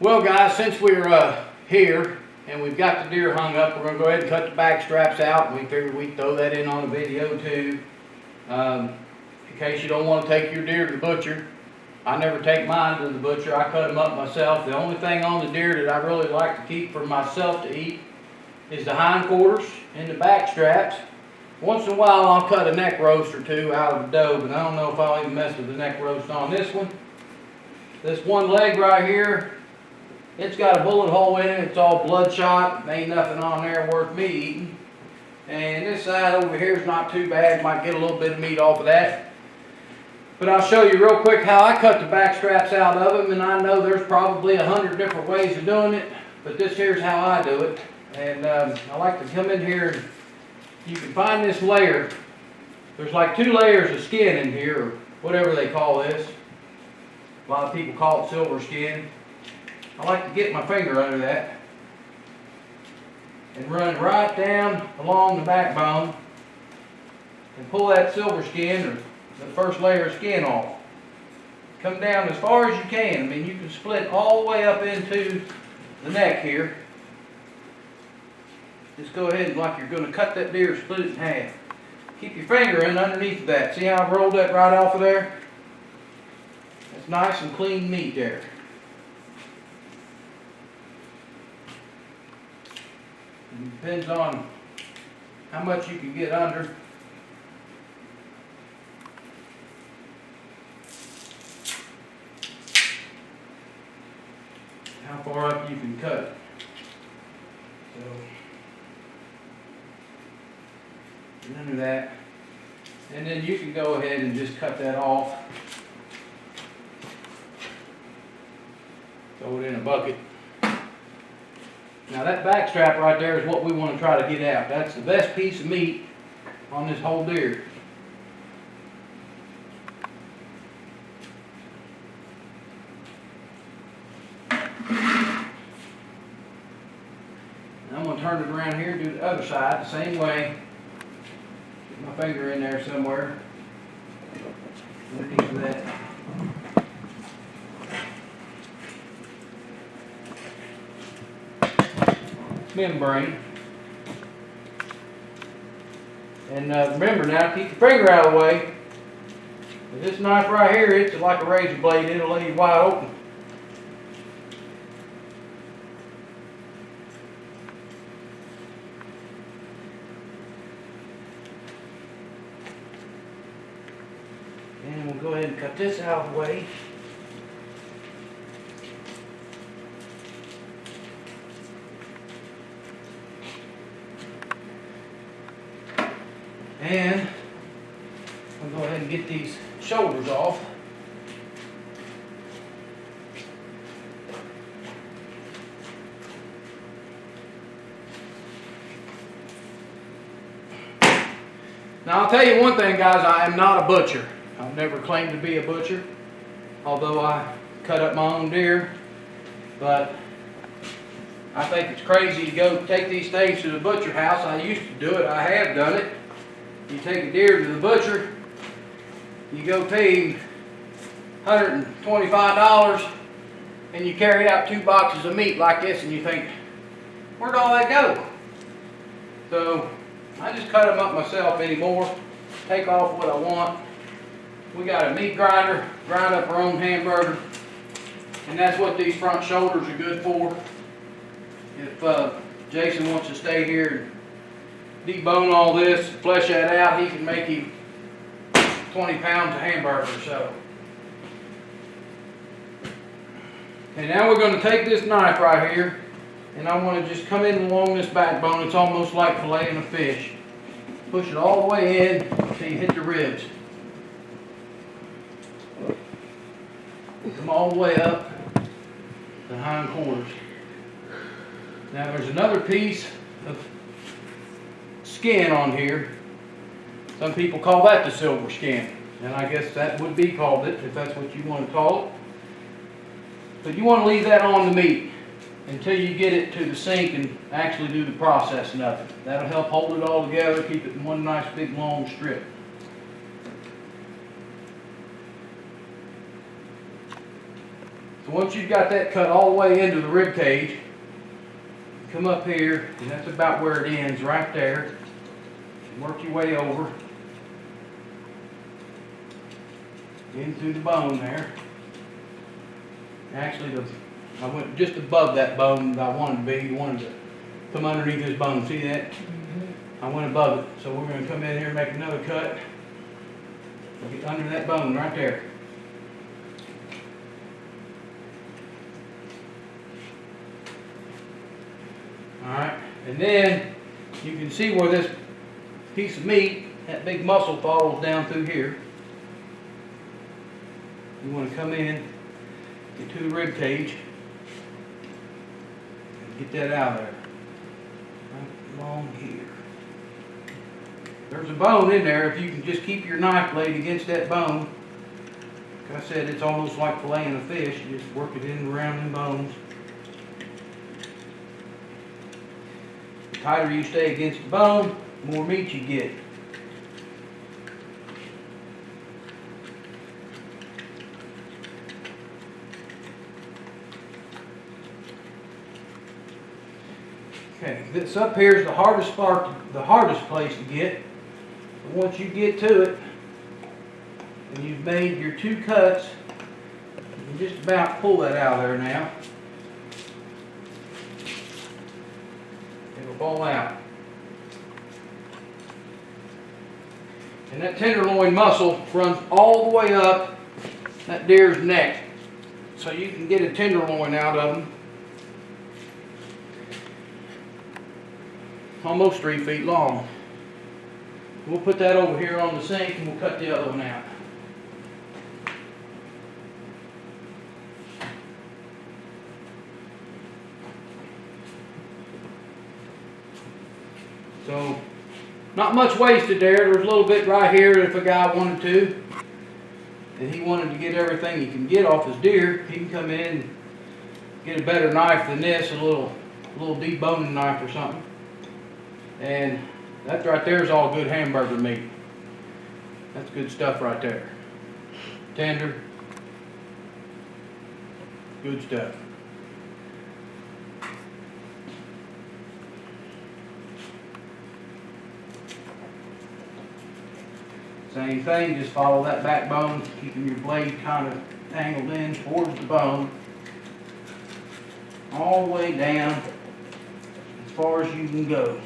Well guys, since we're here and we've got the deer hung up, we're going to go ahead and cut the back straps out. We figured we'd throw that in on the video too. In case you don't want to take your deer to the butcher. I never take mine to the butcher, I cut them up myself. The only thing on the deer that I really like to keep for myself to eat is the hindquarters and the back straps. Once in a while I'll cut a neck roast or two out of the doe, but I don't know if I'll even mess with the neck roast on this one. This one leg right here, it's got a bullet hole in it, it's all bloodshot, ain't nothing on there worth me eating. And this side over here is not too bad, might get a little bit of meat off of that. But I'll show you real quick how I cut the back straps out of them, and I know there's probably 100 different ways of doing it, but this here's how I do it. And I like to come in here and you can find this layer. There's like 2 layers of skin in here, or whatever they call this. A lot of people call it silver skin. I like to get my finger under that and run right down along the backbone and pull that silver skin, or the first layer of skin, off. Come down as far as you can. I mean, you can split all the way up into the neck here. Just go ahead and, like you're going to cut that deer, split it in half. Keep your finger in underneath that. See how I rolled that right off of there? That's nice and clean meat there. It depends on how much you can get under. How far up you can cut it. So, get under that. And then you can go ahead and just cut that off. Throw it in a bucket. Now that back strap right there is what we want to try to get out. That's the best piece of meat on this whole deer. I'm going to turn it around here and do the other side the same way. Get my finger in there somewhere. Get a piece of that. Membrane. And remember now, keep your finger out of the way. This knife right here, it's like a razor blade. It'll leave you wide open. And we'll go ahead and cut this out of the way. And we'll go ahead and get these shoulders off. Now I'll tell you one thing, guys, I am not a butcher. I've never claimed to be a butcher, although I cut up my own deer. But I think it's crazy to go take these things to the butcher house. I used to do it, I have done it. You take a deer to the butcher, you go pay him $125, and you carry out 2 boxes of meat like this, and you think, where'd all that go? So I just cut them up myself anymore, take off what I want. We got a meat grinder, grind up our own hamburger, and that's what these front shoulders are good for. If Jason wants to stay here and debone all this, flesh that out, he can make him 20 pounds of hamburger or so. And now we're going to take this knife right here, and I want to just come in along this backbone. It's almost like filleting a fish. Push it all the way in until you hit the ribs. Come all the way up the hind quarters. Now there's another piece of skin on here. Some people call that the silver skin, and I guess that would be called it if that's what you want to call it. But you want to leave that on the meat until you get it to the sink and actually do the processing of it. That'll help hold it all together, keep it in one nice big long strip. So once you've got that cut all the way into the rib cage, come up here, and that's about where it ends, right there. Work your way over into the bone there. Actually, I went just above that bone that I wanted to be. You wanted to come underneath this bone. See that? I went above it. So we're going to come in here and make another cut. Get under that bone right there. Alright, and then you can see where this piece of meat, that big muscle, falls down through here. You want to come in, get to the rib cage, and get that out of there. Right along here. There's a bone in there. If you can just keep your knife blade against that bone, like I said, it's almost like filleting a fish. You just work it in and around them bones. The tighter you stay against the bone, the more meat you get. Okay, this up here is the hardest part, the hardest place to get. But once you get to it, and you've made your 2 cuts, you can just about pull that out of there now. It'll fall out. And that tenderloin muscle runs all the way up that deer's neck. So you can get a tenderloin out of them. Almost 3 feet long. We'll put that over here on the sink and we'll cut the other one out. So, not much wasted there. There's a little bit right here if a guy wanted to. And he wanted to get everything he can get off his deer, he can come in and get a better knife than this, a little deboning knife or something. And that right there is all good hamburger meat. That's good stuff right there. Tender. Good stuff. Same thing, just follow that backbone, keeping your blade kind of angled in towards the bone. All the way down as far as you can go.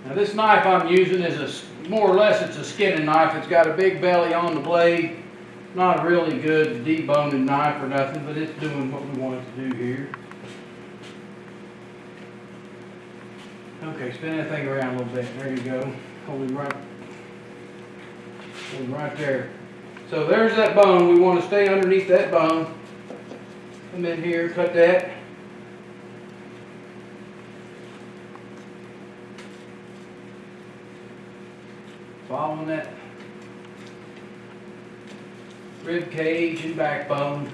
Now this knife I'm using is more or less it's a skinning knife. It's got a big belly on the blade. Not a really good deboning knife or nothing, but it's doing what we want it to do here. Okay, spin that thing around a little bit. There you go. Hold him right there. So there's that bone. We want to stay underneath that bone. Come in here, cut that. Following that rib cage and backbone.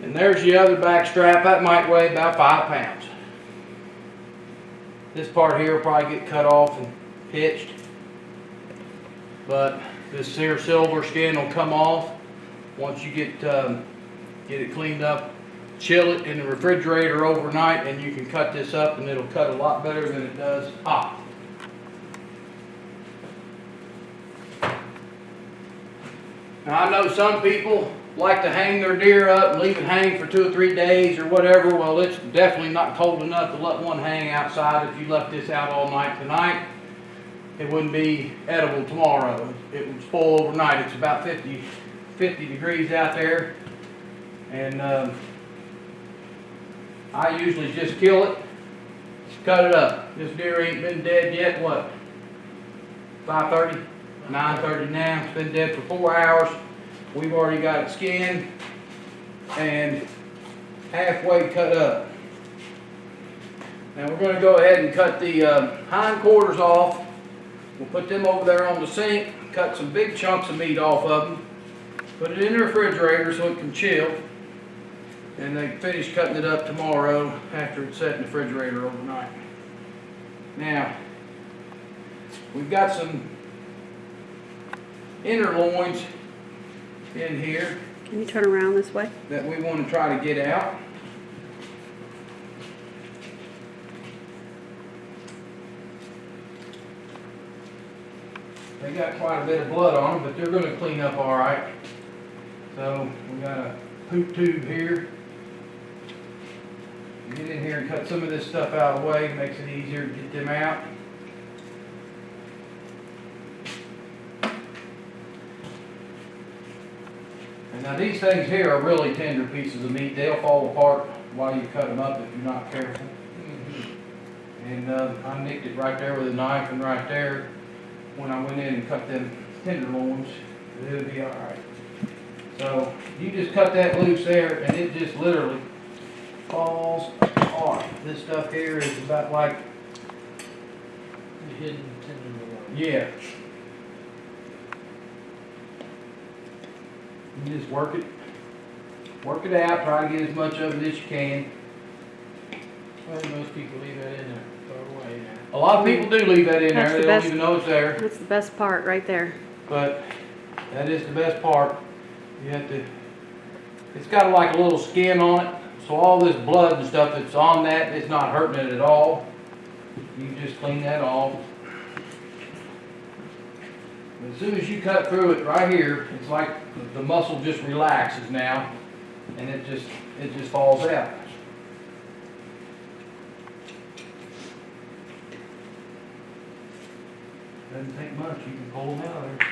And there's the other back strap. That might weigh about 5 pounds. This part here will probably get cut off and pitched. But this here silver skin will come off once you get it cleaned up. Chill it in the refrigerator overnight and you can cut this up and it'll cut a lot better than it does hot. Now I know some people like to hang their deer up and leave it hang for 2 or 3 days or whatever. Well, it's definitely not cold enough to let one hang outside. If you left this out all night tonight, it wouldn't be edible tomorrow. It would spoil overnight. It's about 50 degrees out there. And I usually just kill it, cut it up. This deer ain't been dead yet, what, 5:30? 9:30 now. It's been dead for 4 hours. We've already got it skinned and halfway cut up. Now we're going to go ahead and cut the hind quarters off. We'll put them over there on the sink, cut some big chunks of meat off of them, put it in the refrigerator so it can chill, and they finish cutting it up tomorrow after it's set in the refrigerator overnight. Now, we've got some inner loins in here. Can you turn around this way? That we want to try to get out. They got quite a bit of blood on them, but they're going to clean up all right. So we got a poop tube here. Get in here and cut some of this stuff out of the way. Makes it easier to get them out. And now these things here are really tender pieces of meat. They'll fall apart while you cut them up if you're not careful. And I nicked it right there with a knife and right there when I went in and cut them tenderloins. It'll be all right. So you just cut that loose there and it just literally falls apart. This stuff here is about like The hidden tenderloin. yeah. You just work it out, try to get as much of it as you can. Well, most people leave that in there, throw it away now. A lot of people do leave that in That's there, the they don't best. even know it's there, That's the best part right there. but that is the best part. You have to, it's got like a little skin on it, so all this blood and stuff that's on that, it's not hurting it at all. You just clean that off. As soon as you cut through it right here, it's like the muscle just relaxes now, and it just falls out. Doesn't take much, you can pull them out of there.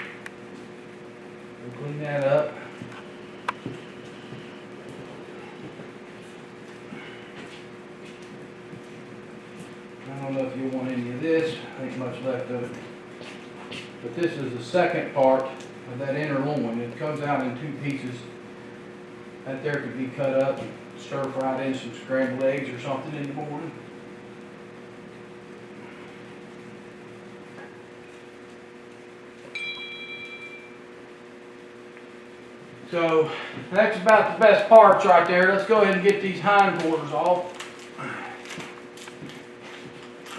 We'll clean that up. I don't know if you want any of this, ain't much left of it. But this is the second part of that inner loin. It comes out in 2 pieces. That there could be cut up and stir fried in some scrambled eggs or something in the morning. So that's about the best parts right there. Let's go ahead and get these hind quarters off.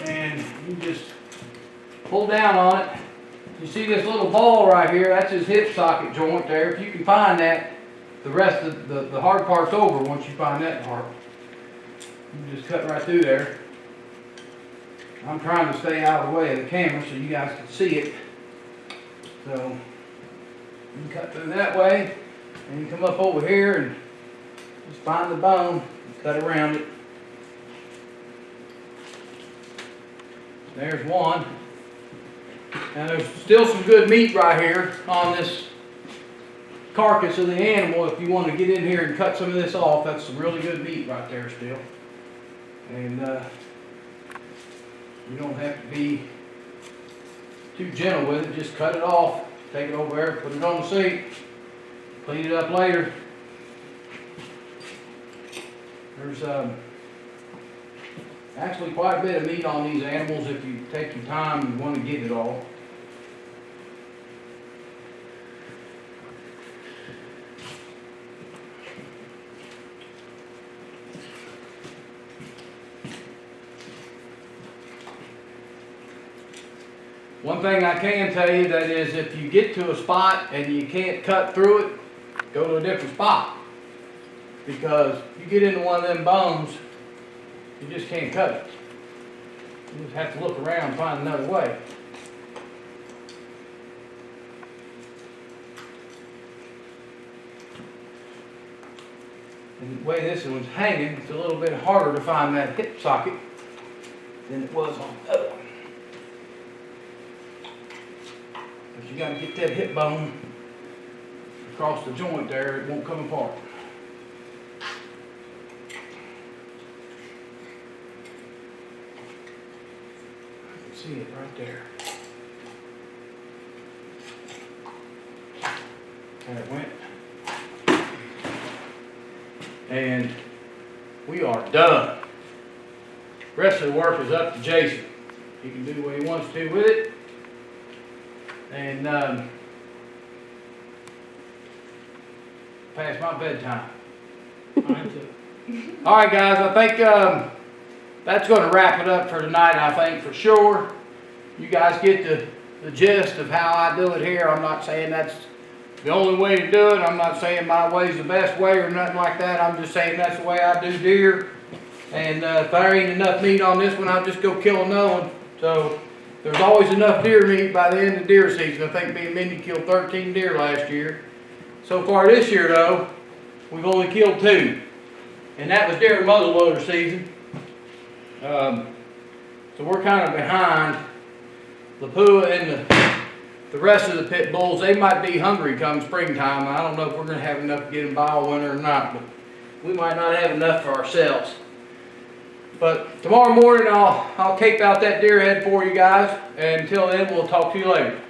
And you just pull down on it. You see this little ball right here, that's his hip socket joint there. If you can find that, the rest of the hard part's over once you find that part. You just cut right through there. I'm trying to stay out of the way of the camera so you guys can see it. So you can cut through that way, and you come up over here and just find the bone and cut around it. There's one. Now there's still some good meat right here on this carcass of the animal. If you want to get in here and cut some of this off, that's some really good meat right there still. And you don't have to be too gentle with it. Just cut it off, take it over there, put it on the sink, clean it up later. There's actually quite a bit of meat on these animals if you take your time and want to get it all. One thing I can tell you, that is, if you get to a spot and you can't cut through it, go to a different spot. Because you get into one of them bones, you just can't cut it. You just have to look around and find another way. And the way this one's hanging, it's a little bit harder to find that hip socket than it was on the other one. But you gotta get that hip bone across the joint there, it won't come apart. I can see it right there. There it went. And we are done. Rest of the work is up to Jason. He can do what he wants to with it. And past my bedtime. Mine too. All right, guys, I think that's going to wrap it up for tonight, I think, for sure. You guys get the gist of how I do it here. I'm not saying that's the only way to do it. I'm not saying my way's the best way or nothing like that. I'm just saying that's the way I do deer. And if there ain't enough meat on this one, I'll just go kill another one. So there's always enough deer meat by the end of deer season. I think me and Mindy killed 13 deer last year. So far this year, though, we've only killed 2. And that was during muzzleloader season. So we're kind of behind Lapua and the rest of the pit bulls. They might be hungry come springtime. I don't know if we're going to have enough to get them by all winter or not, but we might not have enough for ourselves. But tomorrow morning I'll cape out that deer head for you guys. And until then, we'll talk to you later.